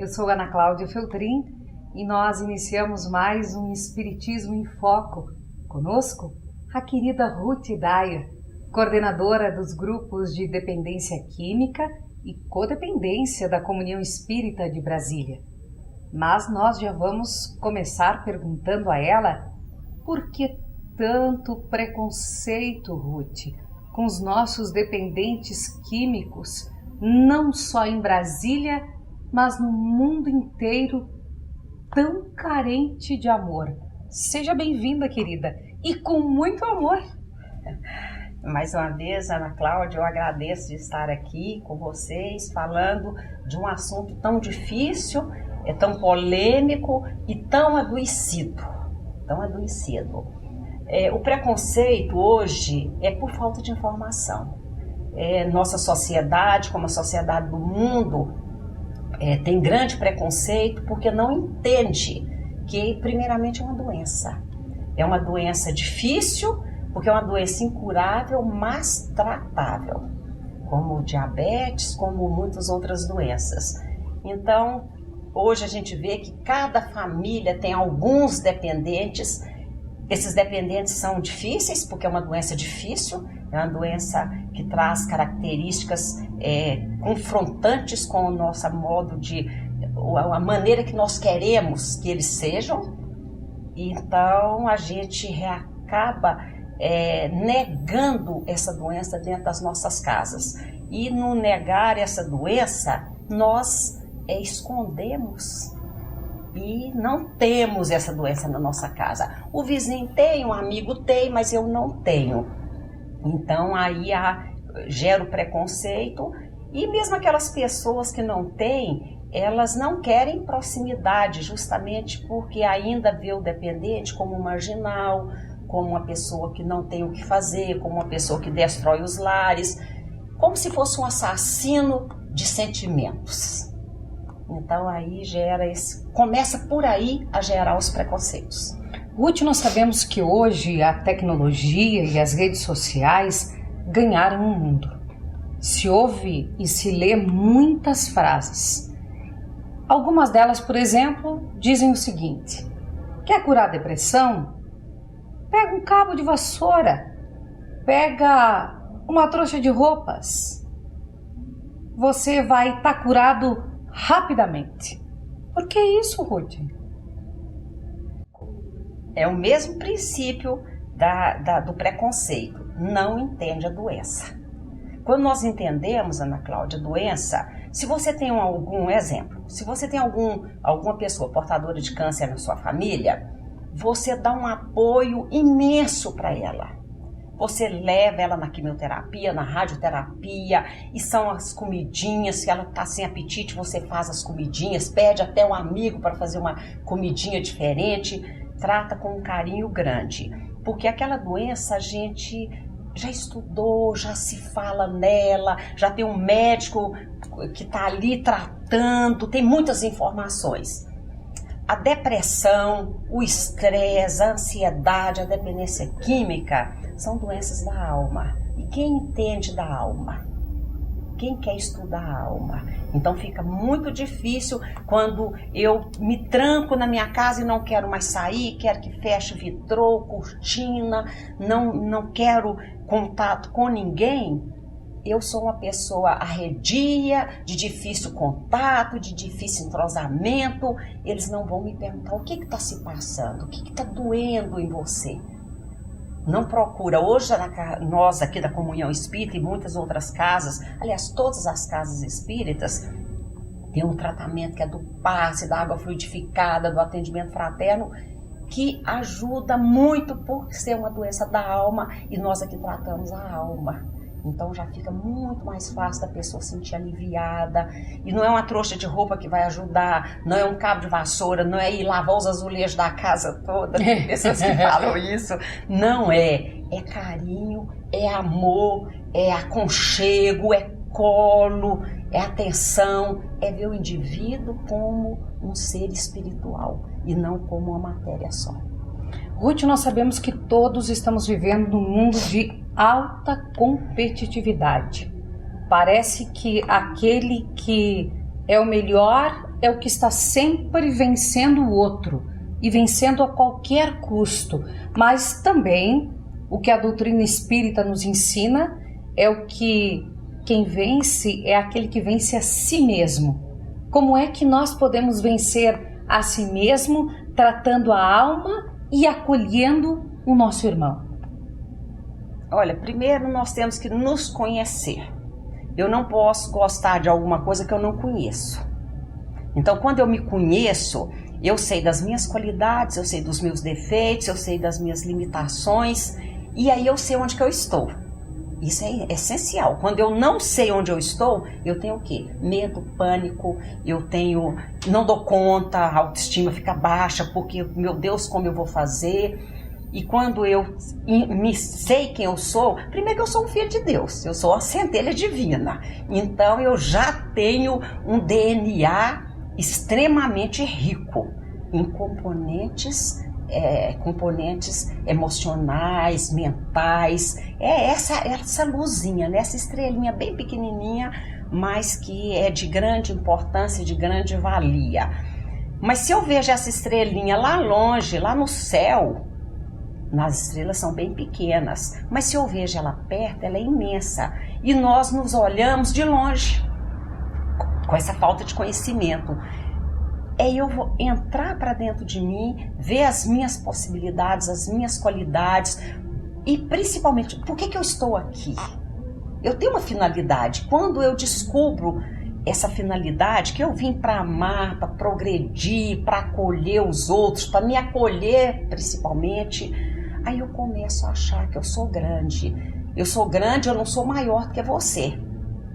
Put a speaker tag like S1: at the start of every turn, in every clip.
S1: Eu sou Ana Cláudia Feltrin e nós iniciamos mais um Espiritismo em Foco. Conosco, a querida Ruth Dayer, coordenadora dos grupos de dependência química e codependência da Comunhão Espírita de Brasília. Mas nós já vamos começar perguntando a ela por que tanto preconceito, Ruth, com os nossos dependentes químicos, não só em Brasília, mas no mundo inteiro, tão carente de amor. Seja bem-vinda, querida, e com muito amor.
S2: Mais uma vez, Ana Cláudia, eu agradeço de estar aqui com vocês, falando de um assunto tão difícil, tão polêmico e tão adoecido. O preconceito hoje é por falta de informação. Nossa sociedade, como a sociedade do mundo, tem grande preconceito porque não entende que, primeiramente, é uma doença. É uma doença difícil, porque é uma doença incurável, mas tratável, como diabetes, como muitas outras doenças. Então, hoje a gente vê que cada família tem alguns dependentes. Esses dependentes são difíceis, porque é uma doença difícil, é uma doença que traz características confrontantes com o nosso modo de, a maneira que nós queremos que eles sejam. Então a gente acaba negando essa doença dentro das nossas casas. E no negar essa doença, nós escondemos. E não temos essa doença na nossa casa. O vizinho tem, um amigo tem, mas eu não tenho. Então aí gera o preconceito. E mesmo aquelas pessoas que não têm, elas não querem proximidade, justamente porque ainda vê o dependente como um marginal, como uma pessoa que não tem o que fazer, como uma pessoa que destrói os lares, como se fosse um assassino de sentimentos. Então aí começa por aí a gerar os preconceitos.
S1: Ruth, nós sabemos que hoje a tecnologia e as redes sociais ganharam o mundo. Se ouve e se lê muitas frases. Algumas delas, por exemplo, dizem o seguinte: quer curar a depressão? Pega um cabo de vassoura, pega uma trouxa de roupas. Você vai estar curado rapidamente. Por que isso, Ruth?
S2: É o mesmo princípio do preconceito. Não entende a doença. Quando nós entendemos, Ana Cláudia, a doença, se você tem algum exemplo, se você tem alguma pessoa portadora de câncer na sua família, você dá um apoio imenso para ela. Você leva ela na quimioterapia, na radioterapia, e são as comidinhas, se ela está sem apetite, você faz as comidinhas, pede até um amigo para fazer uma comidinha diferente, trata com um carinho grande. Porque aquela doença a gente já estudou, já se fala nela, já tem um médico que está ali tratando, tem muitas informações. A depressão, o estresse, a ansiedade, a dependência química são doenças da alma. E quem entende da alma? Quem quer estudar a alma? Então fica muito difícil quando eu me tranco na minha casa e não quero mais sair, quero que feche vitrô, cortina, não quero contato com ninguém. Eu sou uma pessoa arredia, de difícil contato, de difícil entrosamento. Eles não vão me perguntar o que está se passando, o que está doendo em você. Não procura. Hoje nós aqui da Comunhão Espírita e muitas outras casas, aliás, todas as casas espíritas, tem um tratamento que é do passe, da água fluidificada, do atendimento fraterno, que ajuda muito por ser uma doença da alma, e nós aqui tratamos a alma. Então já fica muito mais fácil da pessoa se sentir aliviada. E não é uma trouxa de roupa que vai ajudar, não é um cabo de vassoura, não é ir lavar os azulejos da casa toda. Tem pessoas que falam isso. Não é. É carinho, é amor, é aconchego, é colo, é atenção, é ver o indivíduo como um ser espiritual e não como uma matéria só.
S1: Ruth, nós sabemos que todos estamos vivendo num mundo de alta competitividade. Parece que aquele que é o melhor é o que está sempre vencendo o outro e vencendo a qualquer custo, mas também o que a doutrina espírita nos ensina é o que quem vence é aquele que vence a si mesmo. Como é que nós podemos vencer a si mesmo tratando a alma e acolhendo o nosso irmão?
S2: Olha, primeiro nós temos que nos conhecer. Eu não posso gostar de alguma coisa que eu não conheço. Então, quando eu me conheço, eu sei das minhas qualidades, eu sei dos meus defeitos, eu sei das minhas limitações, e aí eu sei onde que eu estou. Isso é essencial. Quando eu não sei onde eu estou, eu tenho o quê? Medo, pânico, não dou conta, a autoestima fica baixa, porque, meu Deus, como eu vou fazer? E quando eu me sei quem eu sou, primeiro que eu sou um filho de Deus, eu sou a centelha divina. Então eu já tenho um DNA extremamente rico em componentes emocionais, mentais. É essa luzinha, né? Essa estrelinha bem pequenininha, mas que é de grande importância, de grande valia. Mas se eu vejo essa estrelinha lá longe, lá no céu, as estrelas são bem pequenas, mas se eu vejo ela perto, ela é imensa. E nós nos olhamos de longe, com essa falta de conhecimento. Eu vou entrar para dentro de mim, ver as minhas possibilidades, as minhas qualidades e principalmente, por que eu estou aqui? Eu tenho uma finalidade. Quando eu descubro essa finalidade, que eu vim para amar, para progredir, para acolher os outros, para me acolher principalmente, aí eu começo a achar que eu sou grande. Eu sou grande, eu não sou maior do que você,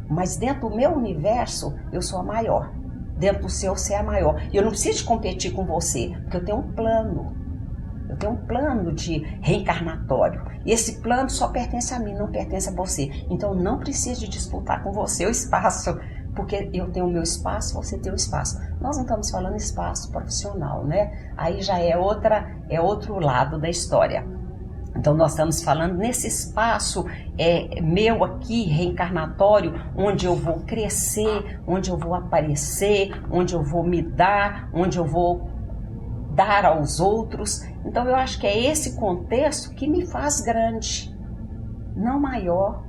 S2: mas dentro do meu universo eu sou a maior. Dentro do seu, você é a maior. E eu não preciso competir com você, porque eu tenho um plano. Eu tenho um plano de reencarnatório. E esse plano só pertence a mim, não pertence a você. Então, eu não preciso de disputar com você o espaço, porque eu tenho o meu espaço, você tem o espaço. Nós não estamos falando espaço profissional, né? Aí já é outro lado da história. Então, nós estamos falando nesse espaço meu aqui, reencarnatório, onde eu vou crescer, onde eu vou aparecer, onde eu vou me dar, onde eu vou dar aos outros. Então, eu acho que é esse contexto que me faz grande. Não maior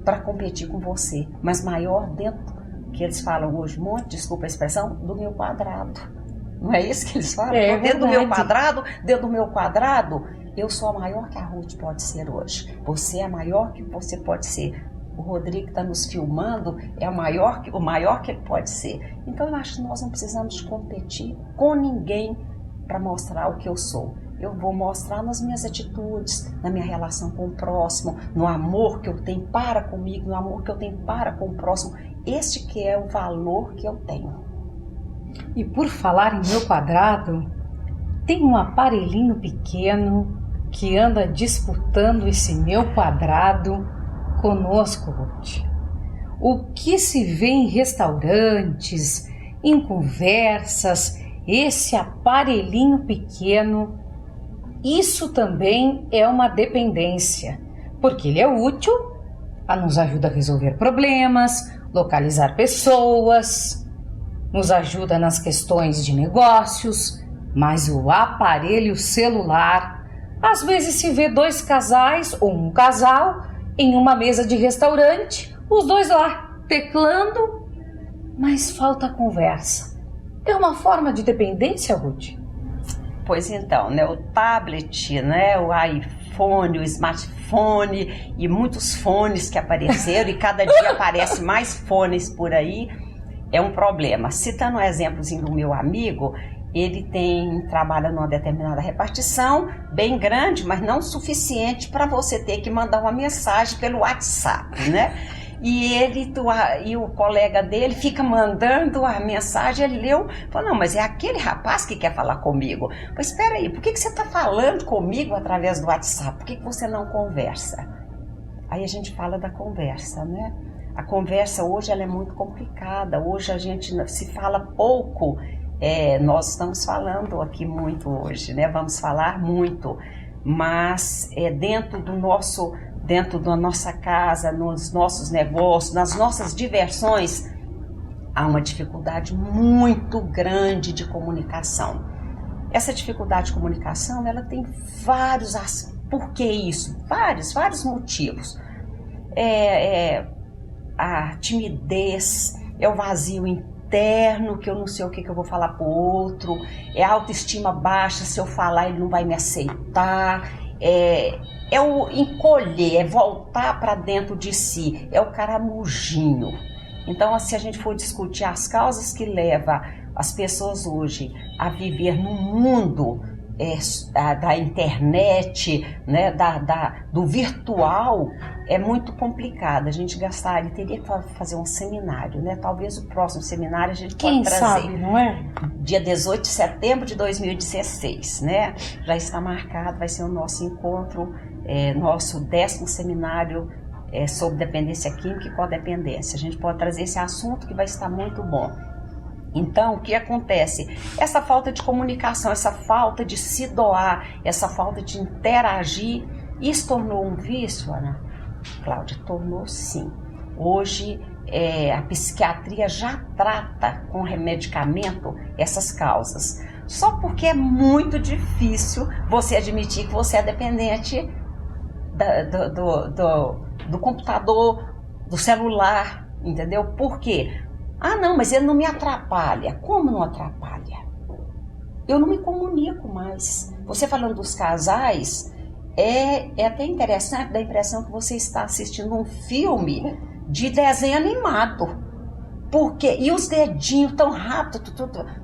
S2: para competir com você, mas maior dentro, que eles falam hoje muito, desculpa a expressão, do meu quadrado. Não é isso que eles falam?
S1: É
S2: dentro do meu quadrado, eu sou a maior que a Ruth pode ser hoje. Você é a maior que você pode ser. O Rodrigo está nos filmando, é o maior que ele pode ser. Então eu acho que nós não precisamos de competir com ninguém para mostrar o que eu sou. Eu vou mostrar nas minhas atitudes, na minha relação com o próximo, no amor que eu tenho para comigo, no amor que eu tenho para com o próximo. Este que é o valor que eu tenho.
S1: E por falar em meu quadrado, tem um aparelhinho pequeno que anda disputando esse meu quadrado conosco, Ruth. O que se vê em restaurantes, em conversas, esse aparelhinho pequeno, isso também é uma dependência, porque ele é útil, nos ajuda a resolver problemas, localizar pessoas, nos ajuda nas questões de negócios, mas o aparelho celular, às vezes se vê dois casais ou um casal em uma mesa de restaurante, os dois lá teclando, mas falta conversa. É uma forma de dependência, Ruth?
S2: Pois então, né, o tablet, né, o iPhone, o smartphone e muitos fones que apareceram e cada dia aparecem mais fones por aí, é um problema. Citando um exemplozinho do meu amigo, ele trabalha numa determinada repartição, bem grande, mas não suficiente para você ter que mandar uma mensagem pelo WhatsApp, né? E o colega dele fica mandando a mensagem, ele leu, falou, não, mas é aquele rapaz que quer falar comigo. Pois espera aí, por que você está falando comigo através do WhatsApp? Por que você não conversa? Aí a gente fala da conversa, né? A conversa hoje ela é muito complicada, hoje a gente se fala pouco. Nós estamos falando aqui muito hoje, né? Vamos falar muito, mas dentro da nossa casa, nos nossos negócios, nas nossas diversões, há uma dificuldade muito grande de comunicação. Essa dificuldade de comunicação, ela tem vários aspectos. Por que isso? Vários motivos. A timidez, é o vazio interno, que eu não sei o que eu vou falar pro outro, é a autoestima baixa, se eu falar ele não vai me aceitar, é o encolher, é voltar para dentro de si, é o caramujinho. Então, se a gente for discutir as causas que levam as pessoas hoje a viver num mundo da internet, né, do virtual, é muito complicado. A gente teria que fazer um seminário, né? Talvez o próximo seminário a gente pode trazer.
S1: Quem sabe, não é?
S2: Dia 18 de setembro de 2016, né? Já está marcado, vai ser o nosso encontro, nosso 10º seminário sobre dependência química e codependência. A gente pode trazer esse assunto que vai estar muito bom. Então, o que acontece? Essa falta de comunicação, essa falta de se doar, essa falta de interagir, isso tornou um vício, Ana Cláudia? Tornou sim. Hoje, a psiquiatria já trata com remedicamento essas causas. Só porque é muito difícil você admitir que você é dependente do computador, do celular, entendeu? Por quê? Ah, não, mas ele não me atrapalha. Como não atrapalha? Eu não me comunico mais. Você falando dos casais, é até interessante, dá a impressão que você está assistindo um filme de desenho animado. Porque, e os dedinhos tão rápido,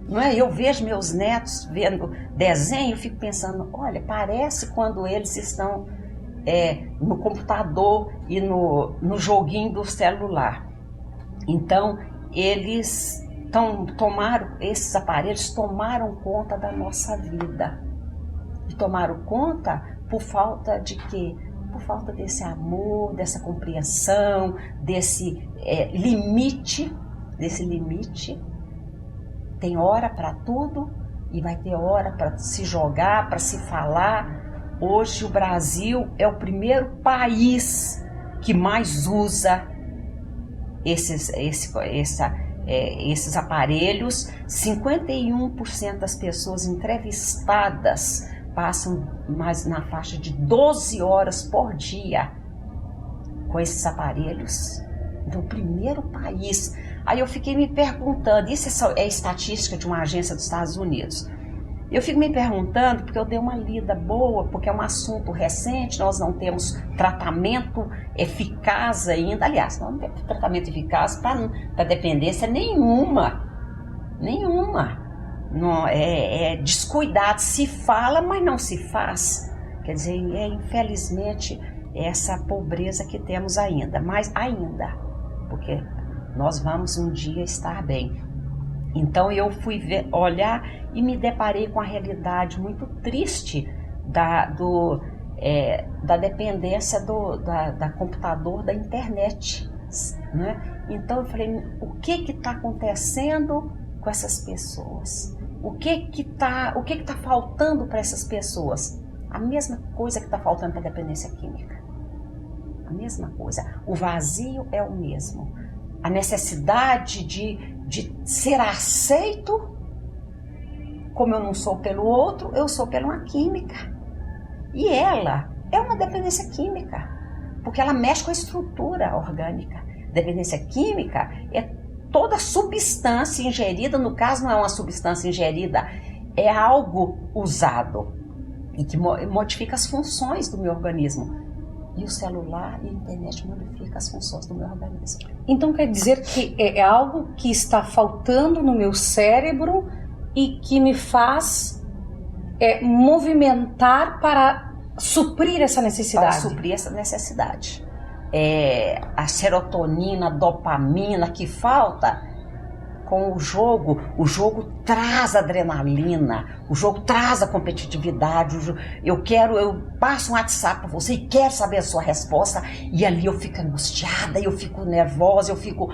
S2: não é? Eu vejo meus netos vendo desenho, eu fico pensando, olha, parece quando eles estão no computador e no joguinho do celular. Então, esses aparelhos tomaram conta da nossa vida. E tomaram conta por falta de quê? Por falta desse amor, dessa compreensão, desse limite. Tem hora para tudo e vai ter hora para se jogar, para se falar. Hoje o Brasil é o primeiro país que mais usa esses aparelhos. 51% das pessoas entrevistadas passam mais na faixa de 12 horas por dia com esses aparelhos. Então, o primeiro país. Aí eu fiquei me perguntando, isso é estatística de uma agência dos Estados Unidos. Eu fico me perguntando, porque eu dei uma lida boa, porque é um assunto recente, nós não temos tratamento eficaz ainda. Aliás, não temos tratamento eficaz para dependência nenhuma. Não, é descuidado, se fala, mas não se faz. Quer dizer, infelizmente, essa pobreza que temos ainda, porque nós vamos um dia estar bem. Então eu fui olhar e me deparei com a realidade muito triste da dependência da computador, da internet, né? Então eu falei, o que está acontecendo com essas pessoas? O que está faltando para essas pessoas? A mesma coisa que está faltando para a dependência química. A mesma coisa. O vazio é o mesmo. A necessidade de ser aceito, como eu não sou pelo outro, eu sou pela uma química. E ela é uma dependência química, porque ela mexe com a estrutura orgânica. Dependência química é toda substância ingerida, no caso não é uma substância ingerida, é algo usado e que modifica as funções do meu organismo. E o celular e a internet modificam as funções do meu organismo.
S1: Então quer dizer que é algo que está faltando no meu cérebro e que me faz movimentar para suprir essa necessidade.
S2: Para suprir essa necessidade. A serotonina, a dopamina que falta com o jogo traz adrenalina, o jogo traz a competitividade, eu passo um WhatsApp para você e quero saber a sua resposta, e ali eu fico angustiada, eu fico nervosa, eu fico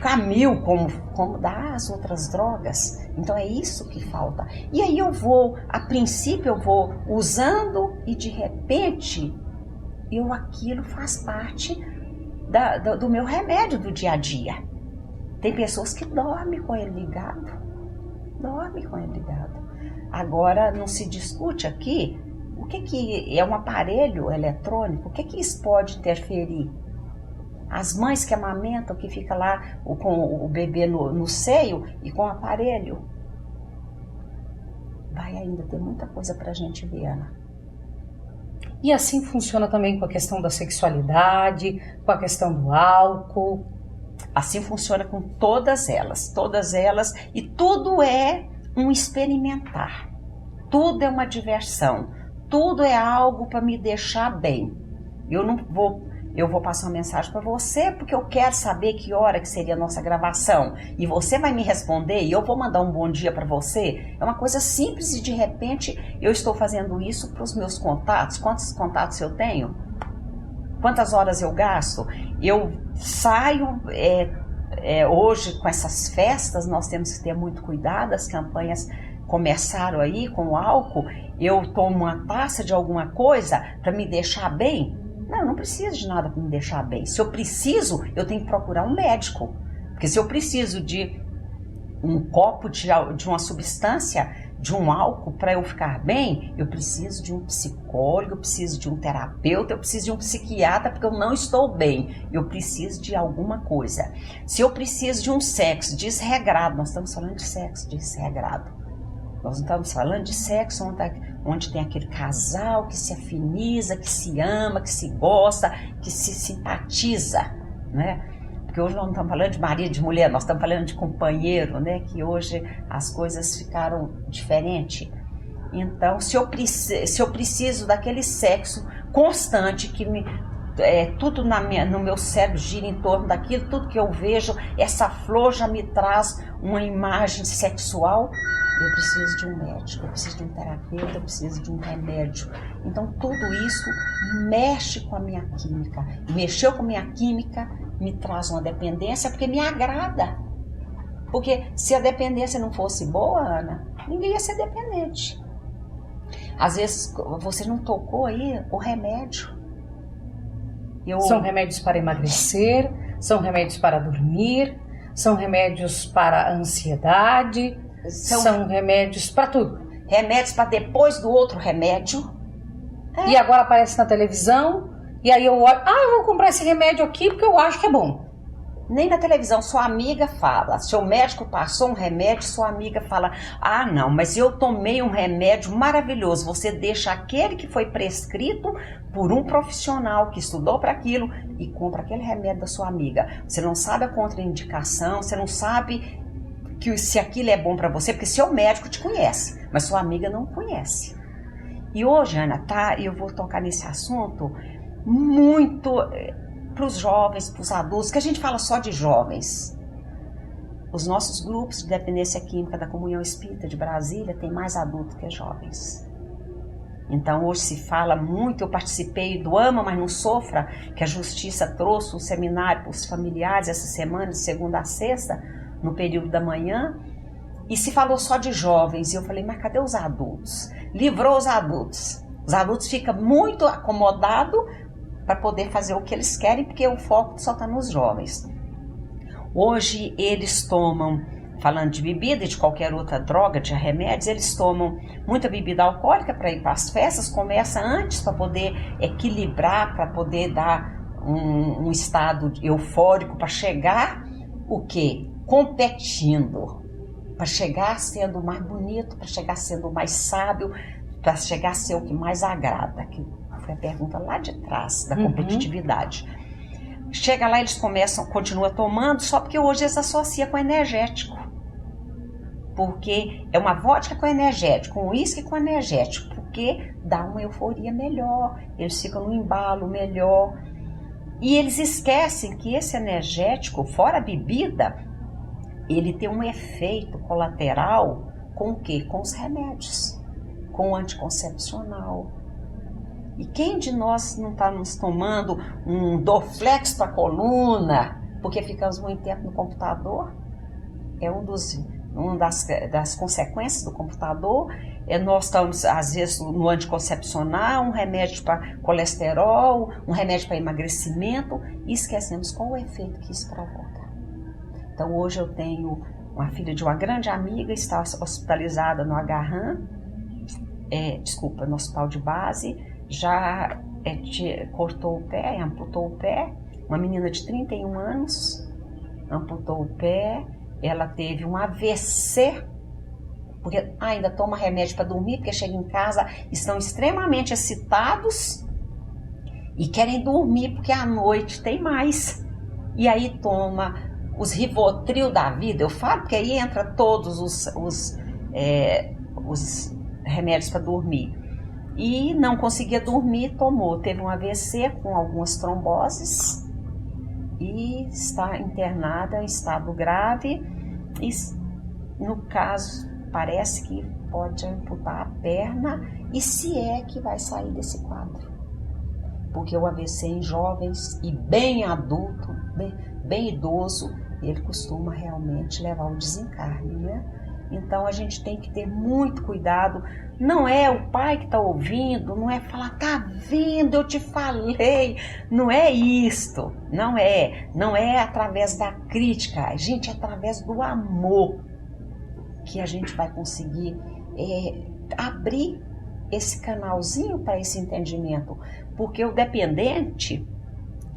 S2: a mil, como dá as outras drogas. Então é isso que falta. E aí a princípio eu vou usando e de repente aquilo faz parte do meu remédio do dia a dia. Tem pessoas que dormem com ele ligado. Agora, não se discute aqui o que é um aparelho eletrônico, o que isso pode interferir? As mães que amamentam, que fica lá com o bebê no seio e com o aparelho. Vai ainda ter muita coisa pra gente ver, Ana.
S1: E assim funciona também com a questão da sexualidade, com a questão do álcool.
S2: Assim funciona com todas elas, e tudo é um experimentar. Tudo é uma diversão, tudo é algo para me deixar bem. Eu vou passar uma mensagem para você porque eu quero saber que hora que seria a nossa gravação. E você vai me responder e eu vou mandar um bom dia para você. É uma coisa simples e de repente eu estou fazendo isso para os meus contatos. Quantos contatos eu tenho? Quantas horas eu gasto? Eu saio... hoje com essas festas nós temos que ter muito cuidado. As campanhas começaram aí com o álcool. Eu tomo uma taça de alguma coisa para me deixar bem. Não, eu não preciso de nada para me deixar bem. Se eu preciso, eu tenho que procurar um médico. Porque se eu preciso de um copo de uma substância, de um álcool para eu ficar bem, eu preciso de um psicólogo, eu preciso de um terapeuta, eu preciso de um psiquiatra porque eu não estou bem. Eu preciso de alguma coisa. Se eu preciso de um sexo desregrado, nós estamos falando de sexo desregrado. Nós não estamos falando de sexo onde tem aquele casal que se afiniza, que se ama, que se gosta, que se simpatiza, né? Porque hoje nós não estamos falando de marido, de mulher, nós estamos falando de companheiro, né? Que hoje as coisas ficaram diferentes. Então, se eu preciso daquele sexo constante que tudo no meu cérebro gira em torno daquilo, tudo que eu vejo, essa flor já me traz uma imagem sexual. Eu preciso de um médico, eu preciso de um terapeuta, eu preciso de um remédio. Então tudo isso mexe com a minha química. Mexeu com a minha química, me traz uma dependência porque me agrada. Porque se a dependência não fosse boa, Ana, ninguém ia ser dependente. Às vezes você não tocou aí o remédio.
S1: São remédios para emagrecer, são remédios para dormir, são remédios para ansiedade, são remédios para tudo.
S2: Remédios para depois do outro remédio.
S1: E agora aparece na televisão, e aí eu olho, eu vou comprar esse remédio aqui porque eu acho que é bom.
S2: Nem na televisão, sua amiga fala, seu médico passou um remédio, sua amiga fala, não, mas eu tomei um remédio maravilhoso. Você deixa aquele que foi prescrito por um profissional que estudou para aquilo e compra aquele remédio da sua amiga. Você não sabe a contraindicação, você não sabe se aquilo é bom para você, porque seu médico te conhece, mas sua amiga não conhece. E hoje, Ana, eu vou tocar nesse assunto muito para os jovens, para os adultos, que a gente fala só de jovens. Os nossos grupos de dependência química da Comunhão Espírita de Brasília tem mais adultos que jovens. Então hoje se fala muito, eu participei do Ama, mas não Sofra, que a Justiça trouxe um seminário para os familiares essa semana, de segunda a sexta, no período da manhã, e se falou só de jovens. E eu falei, mas cadê os adultos? Livrou os adultos. Os adultos ficam muito acomodados para poder fazer o que eles querem, porque o foco só está nos jovens. Hoje eles tomam, falando de bebida e de qualquer outra droga, de remédios, eles tomam muita bebida alcoólica para ir para as festas, começa antes para poder equilibrar, para poder dar um estado eufórico, para chegar o quê? Competindo, para chegar sendo o mais bonito, para chegar sendo o mais sábio, para chegar a ser o que mais agrada, que foi a pergunta lá de trás da competitividade. Chega lá, eles continuam tomando, só porque hoje eles associam com energético. Porque é uma vodka com energético, um uísque com energético, porque dá uma euforia melhor, eles ficam no embalo melhor. E eles esquecem que esse energético, fora a bebida, ele tem um efeito colateral com o quê? Com os remédios, com o anticoncepcional. E quem de nós não está nos tomando um Dorflex para a coluna, porque ficamos muito tempo no computador? É uma das consequências do computador. Nós estamos, às vezes, no anticoncepcional, um remédio para colesterol, um remédio para emagrecimento, e esquecemos qual o efeito que isso provoca. Então hoje eu tenho uma filha de uma grande amiga, está hospitalizada no no hospital de base, já cortou o pé, amputou o pé, uma menina de 31 anos, amputou o pé, ela teve um AVC, porque ainda toma remédio para dormir, porque chega em casa, estão extremamente excitados e querem dormir, porque à noite tem mais. E aí toma os Rivotril da vida, eu falo, porque aí entra todos os remédios para dormir. E não conseguia dormir, teve um AVC com algumas tromboses e está internada em estado grave. E no caso, parece que pode amputar a perna, e se é que vai sair desse quadro. Porque o AVC em jovens e bem adulto, bem idoso, ele costuma realmente levar ao desencarne, né? Então a gente tem que ter muito cuidado. Não é o pai que está ouvindo, não é falar, tá vendo, eu te falei. Não é isto, não é através da crítica, gente, é através do amor que a gente vai conseguir abrir esse canalzinho para esse entendimento. Porque o dependente,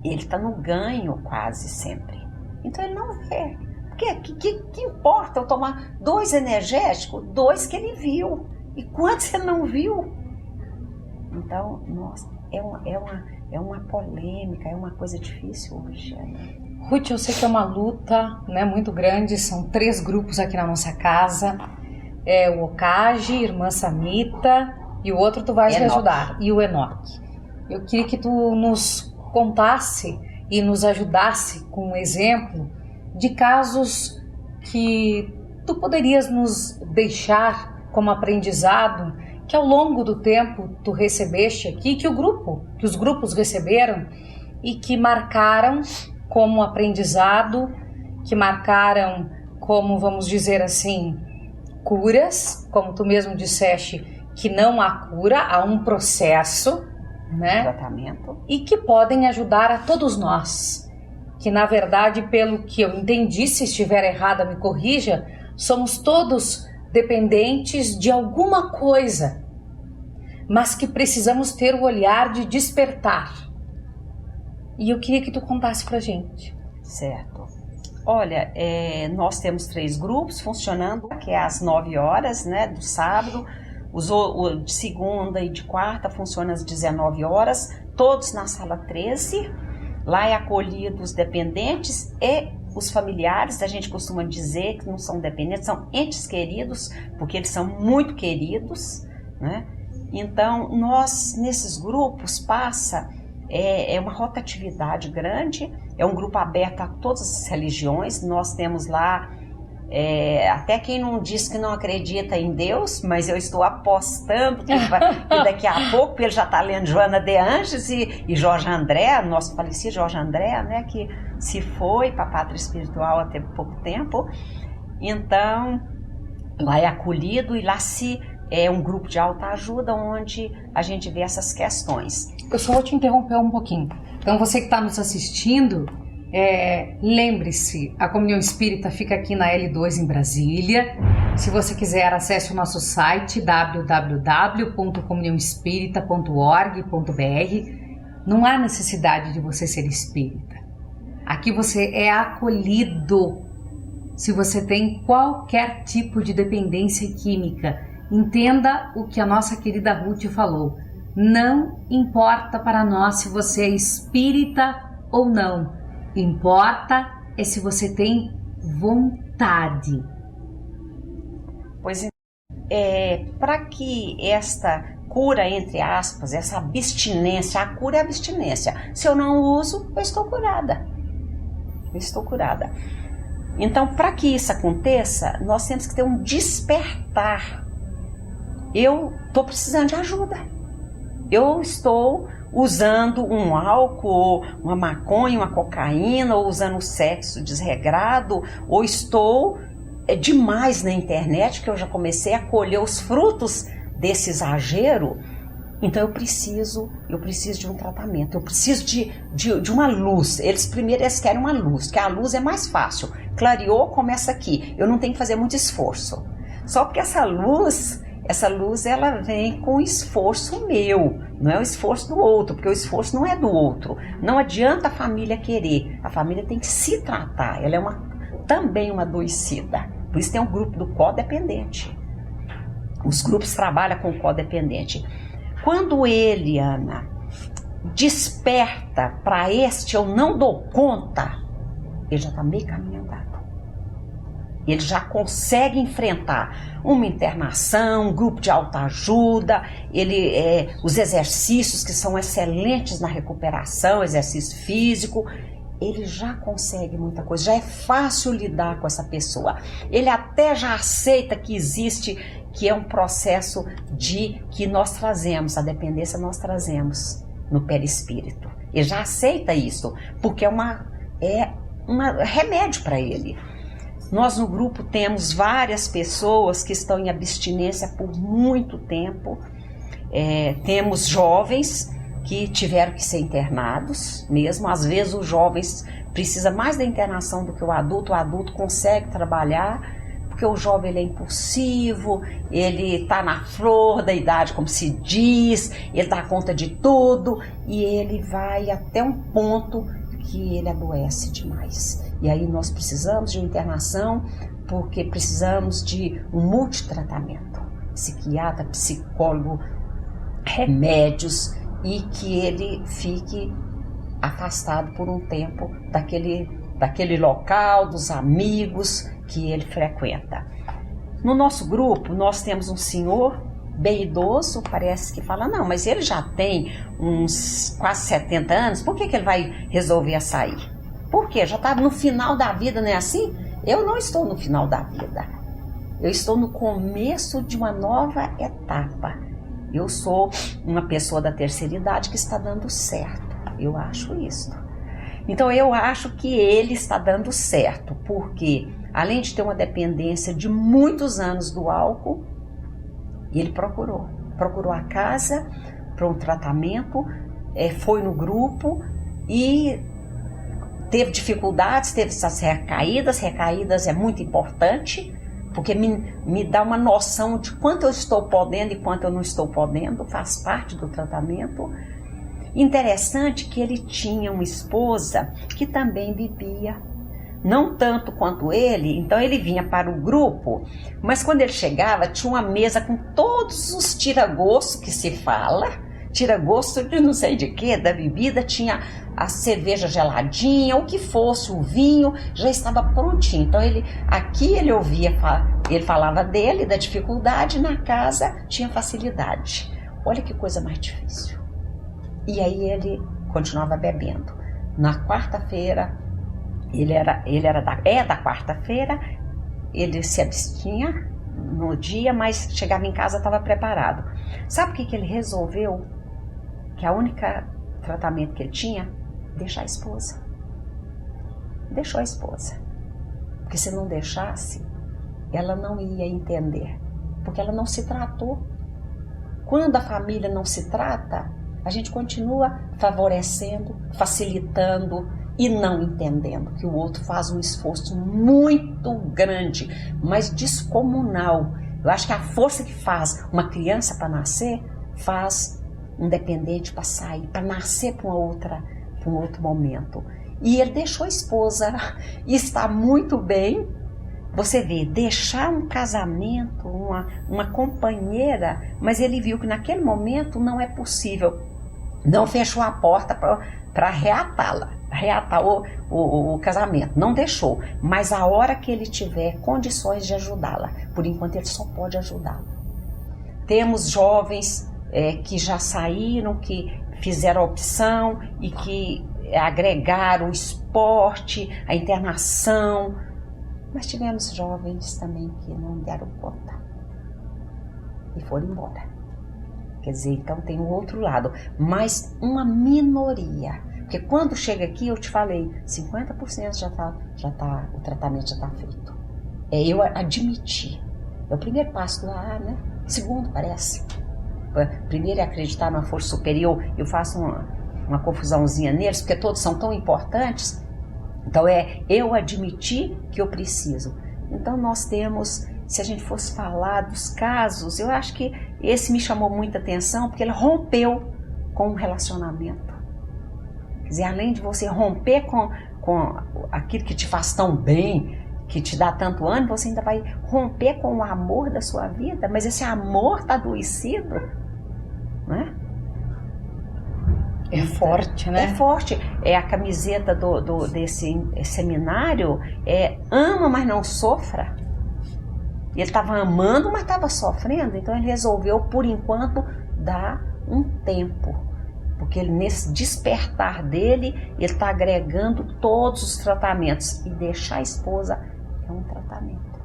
S2: ele está no ganho quase sempre. Então ele não vê. Que importa eu tomar 2 energéticos, 2 que ele viu? E quantos você não viu? Então, nossa, é uma polêmica, é uma coisa difícil hoje.
S1: Ruth, eu sei que é uma luta, né, muito grande, são 3 grupos aqui na nossa casa. O Okage, Irmã Samita, e o outro tu vais me ajudar, e o Enoque. Eu queria que tu nos contasse e nos ajudasse com um exemplo de casos que tu poderias nos deixar como aprendizado, que ao longo do tempo tu recebeste aqui, que os grupos receberam e que marcaram como aprendizado, que marcaram como, vamos dizer assim, curas, como tu mesmo disseste, que não há cura, há um processo, né?
S2: Tratamento.
S1: E que podem ajudar a todos nós. Que na verdade, pelo que eu entendi, se estiver errada me corrija, somos todos dependentes de alguma coisa, mas que precisamos ter o olhar de despertar. E eu queria que tu contasse pra gente.
S2: Certo. Olha, nós temos 3 grupos funcionando, que é às 9 horas, né, do sábado. O de segunda e de quarta funciona às 19 horas, todos na sala 13. Lá é acolhido os dependentes e os familiares. A gente costuma dizer que não são dependentes, são entes queridos, porque eles são muito queridos, né? Então, nós, nesses grupos, é uma rotatividade grande, é um grupo aberto a todas as religiões. Nós temos lá, até quem não diz que não acredita em Deus, mas eu estou apostando que daqui a pouco ele já está lendo Joana de Anjos e Jorge André, nosso falecido Jorge André, né, que se foi para a pátria espiritual há pouco tempo. Então, lá é acolhido e lá é um grupo de autoajuda onde a gente vê essas questões.
S1: Eu só vou te interromper um pouquinho. Então, você que está nos assistindo, lembre-se, a Comunhão Espírita fica aqui na L2 em Brasília. Se você quiser, acesse o nosso site www.comunhãoespírita.org.br. Não há necessidade de você ser espírita. Aqui você é acolhido. Se você tem qualquer tipo de dependência química, entenda o que a nossa querida Ruth falou. Não importa para nós se você é espírita ou não. Importa é se você tem vontade.
S2: Pois para que esta cura, entre aspas, essa abstinência, a cura é abstinência. Se eu não uso, eu estou curada. Então, para que isso aconteça, nós temos que ter um despertar. Eu estou precisando de ajuda. Eu estou usando um álcool, uma maconha, uma cocaína, ou usando o sexo desregrado, ou estou demais na internet, que eu já comecei a colher os frutos desse exagero. Então eu preciso de um tratamento, eu preciso de uma luz. Eles querem uma luz, porque a luz é mais fácil. Clareou, começa aqui. Eu não tenho que fazer muito esforço. Só porque essa luz ela vem com esforço meu, não é o esforço do outro, porque o esforço não é do outro. Não adianta a família querer, a família tem que se tratar, ela é também uma adoecida. Por isso tem um grupo do codependente. Os grupos trabalham com o codependente. Quando ele, Ana, desperta para este eu não dou conta, ele já está meio caminho andado. Ele já consegue enfrentar uma internação, um grupo de autoajuda, os exercícios que são excelentes na recuperação, exercício físico, ele já consegue muita coisa, já é fácil lidar com essa pessoa. Ele até já aceita que existe, que é um processo que nós trazemos, a dependência nós trazemos no perispírito. Ele já aceita isso, porque é um remédio para ele. Nós no grupo temos várias pessoas que estão em abstinência por muito tempo. Temos jovens que tiveram que ser internados mesmo. Às vezes os jovens precisam mais da internação do que o adulto consegue trabalhar, porque o jovem ele é impulsivo, ele está na flor da idade, como se diz, ele dá conta de tudo e ele vai até um ponto que ele adoece demais. E aí nós precisamos de uma internação, porque precisamos de um multitratamento, psiquiatra, psicólogo, remédios, e que ele fique afastado por um tempo daquele local, dos amigos que ele frequenta. No nosso grupo, nós temos um senhor bem idoso, parece que fala, não, mas ele já tem uns quase 70 anos, por que ele vai resolver sair? Por quê? Já está no final da vida, não é assim? Eu não estou no final da vida. Eu estou no começo de uma nova etapa. Eu sou uma pessoa da terceira idade que está dando certo. Eu acho isso. Então eu acho que ele está dando certo, porque além de ter uma dependência de muitos anos do álcool, ele procurou a casa para um tratamento, foi no grupo e teve dificuldades, teve essas recaídas é muito importante, porque me dá uma noção de quanto eu estou podendo e quanto eu não estou podendo, faz parte do tratamento. Interessante que ele tinha uma esposa que também bebia, não tanto quanto ele, então ele vinha para o grupo, mas quando ele chegava tinha uma mesa com todos os tira-gosto que se fala, tira-gosto de não sei de que, da bebida, tinha a cerveja geladinha, o que fosse, o vinho, já estava prontinho. Então ele ouvia, ele falava dele, da dificuldade, na casa tinha facilidade. Olha que coisa mais difícil. E aí ele continuava bebendo. Na quarta-feira, da quarta-feira, ele se abstinha no dia, mas chegava em casa, estava preparado. Sabe o que ele resolveu? Que a única tratamento que ele tinha, deixar a esposa. Deixou a esposa. Porque se não deixasse, ela não ia entender. Porque ela não se tratou. Quando a família não se trata, a gente continua favorecendo, facilitando e não entendendo que o outro faz um esforço muito grande, mas descomunal. Eu acho que a força que faz uma criança para nascer, faz um dependente para sair, para nascer para um outro momento. E ele deixou a esposa e está muito bem. Você vê, deixar um casamento, uma companheira, mas ele viu que naquele momento não é possível. Não fechou a porta para reatar o casamento, não deixou. Mas a hora que ele tiver condições de ajudá-la, por enquanto ele só pode ajudá-la. Temos jovens que já saíram, que fizeram a opção e que agregaram o esporte, a internação. Mas tivemos jovens também que não deram conta e foram embora. Quer dizer, então tem o outro lado, mas uma minoria. Porque quando chega aqui, eu te falei, 50% o tratamento já está feito. Eu admiti. É o primeiro passo do AA, né? Segundo, parece. primeiro é acreditar numa força superior. Eu faço uma confusãozinha neles, porque todos são tão importantes. Então é eu admitir que eu preciso. Então nós temos, se a gente fosse falar dos casos, eu acho que esse me chamou muita atenção, porque ele rompeu com um relacionamento. Quer dizer, além de você romper com aquilo que te faz tão bem, que te dá tanto ânimo, você ainda vai romper com o amor da sua vida, mas esse amor está adoecido, né?
S1: É forte, né?
S2: É forte. É a camiseta desse seminário, ama, mas não sofra. Ele estava amando, mas estava sofrendo, então ele resolveu, por enquanto, dar um tempo. Porque ele, nesse despertar dele, ele está agregando todos os tratamentos. E deixar a esposa é um tratamento.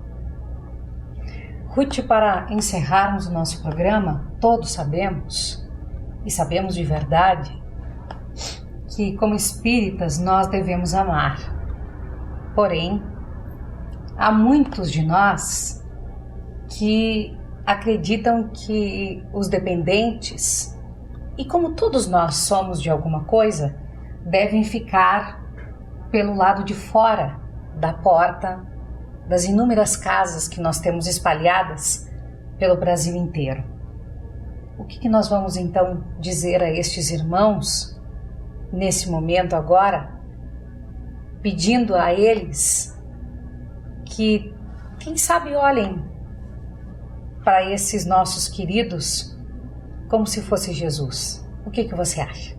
S1: Ruth, para encerrarmos o nosso programa, todos sabemos, e sabemos de verdade, que como espíritas nós devemos amar. Porém, há muitos de nós que acreditam que os dependentes, e como todos nós somos de alguma coisa, devem ficar pelo lado de fora da porta das inúmeras casas que nós temos espalhadas pelo Brasil inteiro. O que nós vamos então dizer a estes irmãos nesse momento agora, pedindo a eles que, quem sabe, olhem para esses nossos queridos como se fosse Jesus? O que você acha?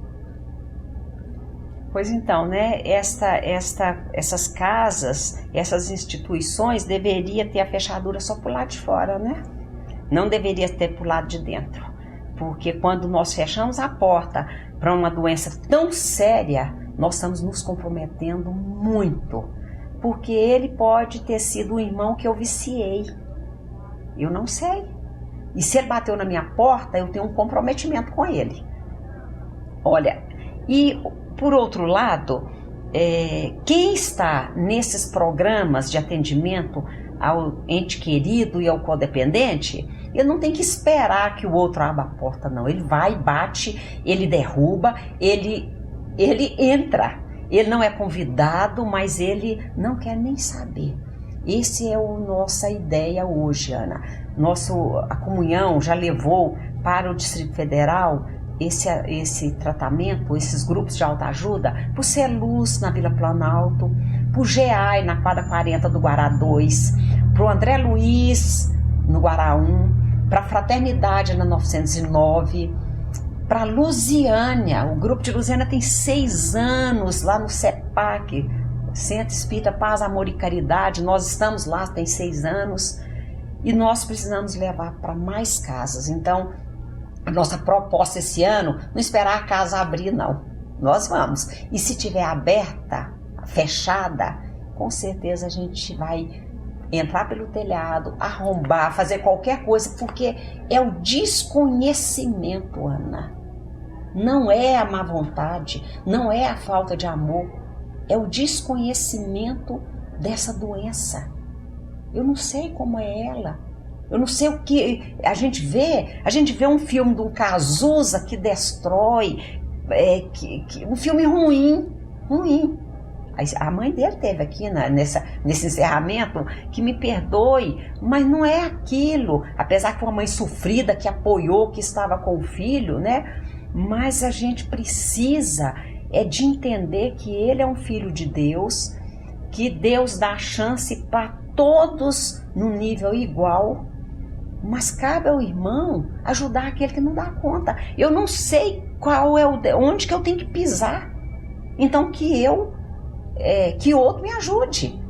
S2: Pois então, né? Essas casas, essas instituições deveria ter a fechadura só pro lado de fora, né? Não deveria ter pro lado de dentro, porque quando nós fechamos a porta para uma doença tão séria, nós estamos nos comprometendo muito, porque ele pode ter sido um irmão que eu viciei, eu não sei. E se ele bateu na minha porta, eu tenho um comprometimento com ele. Olha, e por outro lado, quem está nesses programas de atendimento ao ente querido e ao codependente, ele não tem que esperar que o outro abra a porta, não. Ele vai, bate, ele derruba, ele entra. Ele não é convidado, mas ele não quer nem saber. Essa é a nossa ideia hoje, Ana. A comunhão já levou para o Distrito Federal esse tratamento, esses grupos de autoajuda, por Ser Luz na Vila Planalto, por GEAI na quadra 40 do Guará 2, para o André Luiz no Guará 1, para a Fraternidade na 909, para Lusiânia. O grupo de Lusiânia tem 6 anos lá no CEPAC, Centro Espírita Paz, Amor e Caridade. Nós estamos lá tem 6 anos e nós precisamos levar para mais casas. Então, a nossa proposta esse ano, não esperar a casa abrir, não. Nós vamos. E se tiver aberta, fechada, com certeza a gente vai entrar pelo telhado, arrombar, fazer qualquer coisa, porque é o desconhecimento, Ana. Não é a má vontade, não é a falta de amor, é o desconhecimento dessa doença. Eu não sei como é ela. Eu não sei o que a gente vê um filme de um Cazuza que destrói, um filme ruim. A mãe dele teve aqui nesse encerramento, que me perdoe, mas não é aquilo. Apesar que foi uma mãe sofrida, que apoiou, que estava com o filho, né? Mas a gente precisa de entender que ele é um filho de Deus, que Deus dá chance para todos no nível igual, mas cabe ao irmão ajudar aquele que não dá conta. Eu não sei onde que eu tenho que pisar, então que o outro me ajude,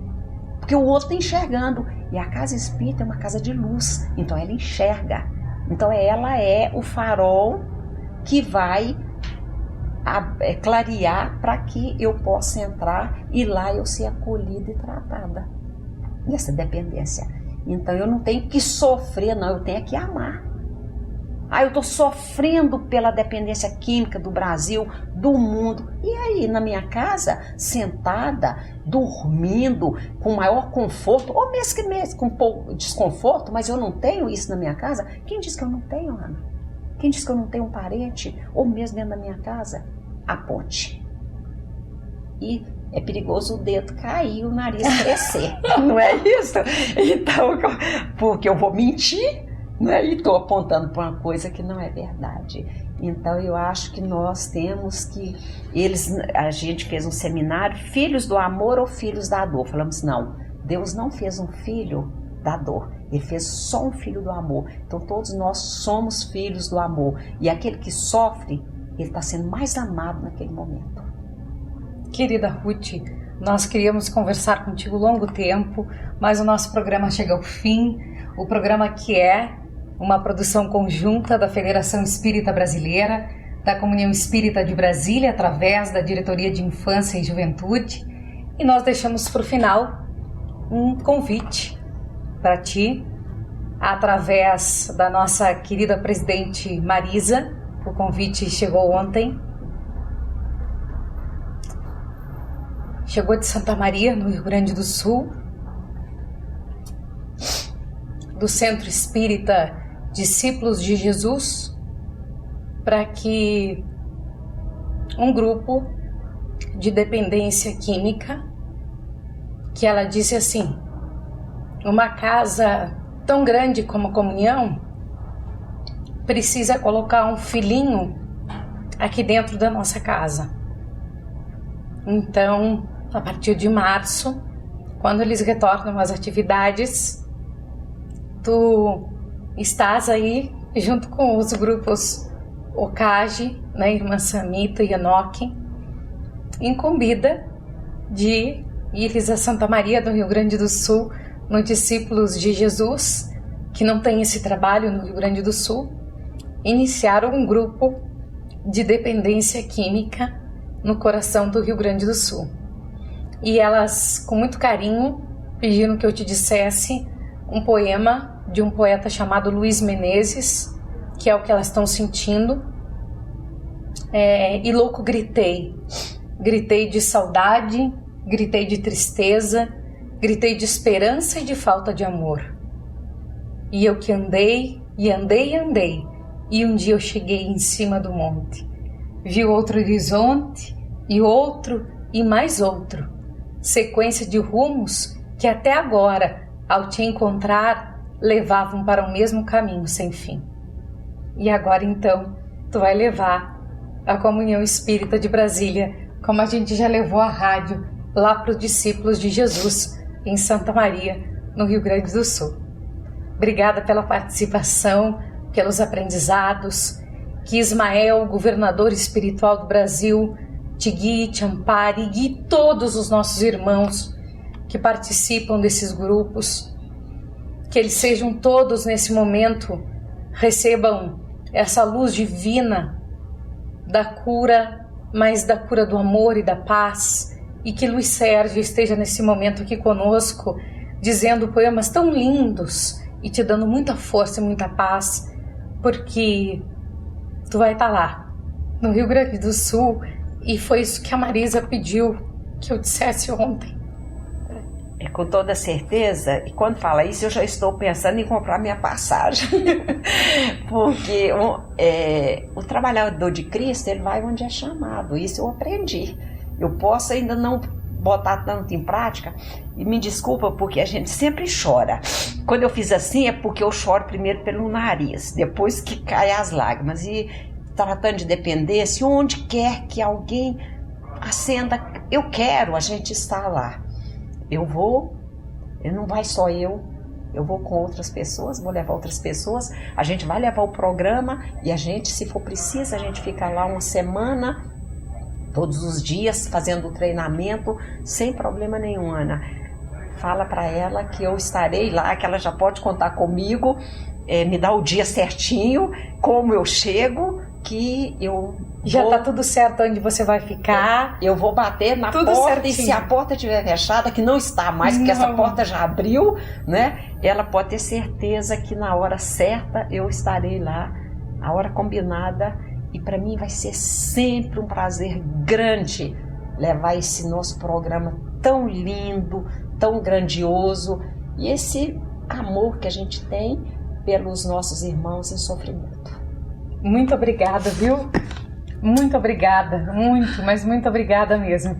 S2: porque o outro está enxergando, e a casa espírita é uma casa de luz, então ela enxerga, então ela é o farol que vai clarear para que eu possa entrar e lá eu ser acolhida e tratada dessa dependência. Então eu não tenho que sofrer, não, eu tenho que amar. Eu estou sofrendo pela dependência química do Brasil, do mundo. E aí, na minha casa, sentada, dormindo, com maior conforto, ou mesmo com pouco desconforto, mas eu não tenho isso na minha casa. Quem diz que eu não tenho, Ana? Quem diz que eu não tenho um parente, ou mesmo dentro da minha casa? Aponte. E é perigoso o dedo cair e o nariz crescer, não é isso? Então, porque eu vou mentir, né? E estou apontando para uma coisa que não é verdade. Então, eu acho que nós temos que... A gente fez um seminário, filhos do amor ou filhos da dor. Falamos, não, Deus não fez um filho da dor, Ele fez só um filho do amor. Então, todos nós somos filhos do amor. E aquele que sofre, ele está sendo mais amado naquele momento.
S1: Querida Ruth, nós queríamos conversar contigo longo tempo, mas o nosso programa chega ao fim. O programa que é uma produção conjunta da Federação Espírita Brasileira, da Comunhão Espírita de Brasília, através da Diretoria de Infância e Juventude. E nós deixamos para o final um convite para ti, através da nossa querida presidente Marisa. O convite chegou ontem. Chegou de Santa Maria, no Rio Grande do Sul, do Centro Espírita Discípulos de Jesus, para que um grupo de dependência química, que ela disse assim, uma casa tão grande como a Comunhão precisa colocar um filhinho aqui dentro da nossa casa. Então, a partir de março, quando eles retornam às atividades, tu estás aí junto com os grupos Ocage, né, Irmã Samita e Enoque, incumbida de ires a Santa Maria do Rio Grande do Sul, no Discípulos de Jesus, que não tem esse trabalho no Rio Grande do Sul, iniciaram um grupo de dependência química no coração do Rio Grande do Sul. E elas, com muito carinho, pediram que eu te dissesse um poema de um poeta chamado Luiz Menezes, que é o que elas estão sentindo. E louco gritei. Gritei de saudade, gritei de tristeza, gritei de esperança e de falta de amor. E eu que andei, e andei, e andei, e um dia eu cheguei em cima do monte. Vi outro horizonte, e outro, e mais outro. Sequência de rumos que até agora, ao te encontrar, levavam para o mesmo caminho sem fim. E agora então, tu vai levar a Comunhão Espírita de Brasília, como a gente já levou a rádio lá para os Discípulos de Jesus, em Santa Maria, no Rio Grande do Sul. Obrigada pela participação, pelos aprendizados. Que Ismael, governador espiritual do Brasil, te guie, te ampare e guie todos os nossos irmãos que participam desses grupos. Que eles sejam todos nesse momento, recebam essa luz divina da cura, mas da cura do amor e da paz. E que Luiz Sérgio esteja nesse momento aqui conosco, dizendo poemas tão lindos e te dando muita força e muita paz, porque tu vai estar lá, no Rio Grande do Sul, e foi isso que a Marisa pediu que eu dissesse ontem.
S2: Com toda certeza, e quando fala isso, eu já estou pensando em comprar minha passagem. Porque o trabalhador de Cristo, ele vai onde é chamado. Isso eu aprendi. Eu posso ainda não botar tanto em prática, e me desculpa porque a gente sempre chora. Quando eu fiz assim é porque eu choro primeiro pelo nariz, depois que caem as lágrimas. E tratando de dependência, onde quer que alguém acenda, eu quero, a gente está lá. Eu não vai só eu vou com outras pessoas, vou levar outras pessoas, a gente vai levar o programa e a gente, se for preciso, a gente fica lá uma semana, todos os dias, fazendo o treinamento, sem problema nenhum, Ana. Fala para ela que eu estarei lá, que ela já pode contar comigo, me dá o dia certinho, como eu chego, que eu
S1: já tá tudo certo onde você vai ficar.
S2: Eu vou bater na
S1: tudo
S2: porta
S1: certinho.
S2: E se a porta estiver fechada, que não está mais, porque essa porta já abriu, né? Ela pode ter certeza que na hora certa eu estarei lá, a hora combinada, e para mim vai ser sempre um prazer grande levar esse nosso programa tão lindo, tão grandioso, e esse amor que a gente tem pelos nossos irmãos em sofrimento.
S1: Muito obrigada, viu? Muito obrigada, mas muito obrigada mesmo.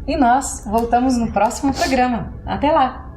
S1: E nós voltamos no próximo programa. Até lá!